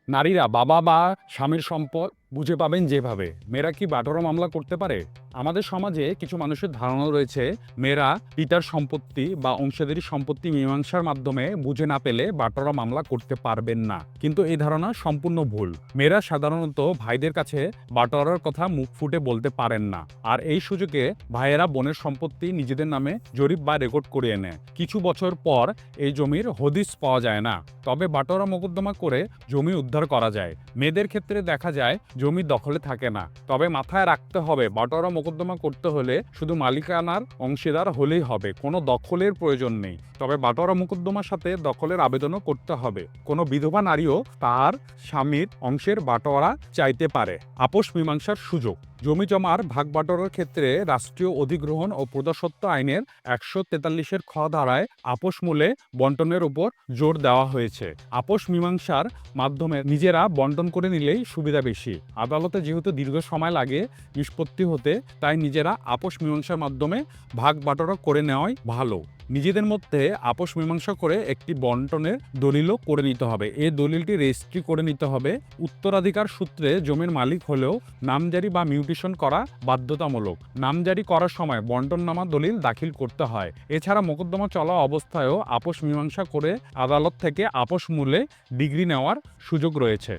নারীরা বাবা বা স্বামীর সম্পদ বুঝে পাবেন যেভাবে। মেয়েরা কি বাটোয়ারা মামলা করতে পারে? আমাদের সমাজে কিছু মানুষের ধারণা রয়েছে মেয়েরা পিতার সম্পত্তি বা অংশীদারি সম্পত্তি মীমাংসার মাধ্যমে বুঝে না পেলে বাটোয়ারা মামলা করতে পারবেন না, কিন্তু এই ধারণা সম্পূর্ণ ভুল। মেয়েরা সাধারণত ভাইদের কাছে বাটোয়ারার কথা মুখ ফুটে বলতে পারেন না, আর এই সুযোগে ভাইয়েরা বোনের সম্পত্তি নিজেদের নামে জরিপ বা রেকর্ড করিয়ে নেয়। কিছু বছর পর এই জমির হদিস পাওয়া যায় না, তবে বাটোয়ারা মোকদ্দমা করে জমি উদ্ধার করা যায়। মেয়েদের ক্ষেত্রে দেখা যায় জমি দখলে থাকে না, তবে মাথায় রাখতে হবে বাটোয়ারা মোকদ্দমা করতে হলে শুধু মালিকানার অংশীদার হলেই হবে, কোনো দখলের প্রয়োজন নেই। তবে বাটোয়ারা মোকদ্দমার সাথে দখলের আবেদনও করতে হবে। কোনো বিধবা নারীও তার স্বামীর অংশের বাটোয়ারা চাইতে পারে। আপোষ মীমাংসার সুযোগ। জমি জমার ভাগ বাটোয়ারার ক্ষেত্রে রাষ্ট্রীয় অধিগ্রহণ ও প্রজাস্বত্ব আইনের ১৪৩-এর খ ধারায় আপোষ মূলে বন্টনের উপর জোর দেওয়া হয়েছে। আপোষ মীমাংসার মাধ্যমে নিজেরা বন্টন করে নিলেই সুবিধা বেশি। আদালতে যেহেতু দীর্ঘ সময় লাগে নিষ্পত্তি হতে, তাই নিজেরা আপোষ মীমাংসার মাধ্যমে ভাগ বাটোয়ারা করে নেওয়াই ভালো। নিজেদের মধ্যে আপোষ মীমাংসা করে একটি বন্টনের দলিলও করে নিতে হবে। এই দলিলটি রেজিস্ট্রি করে নিতে হবে। উত্তরাধিকার সূত্রে জমির মালিক হলেও নামজারি বা মিউটেশন করা বাধ্যতামূলক। নামজারি করার সময় বন্টননামা দলিল দাখিল করতে হয়। এছাড়া মোকদ্দমা চলা অবস্থায়ও আপোষ মীমাংসা করে আদালত থেকে আপোষ মূলে ডিগ্রি নেওয়ার সুযোগ রয়েছে।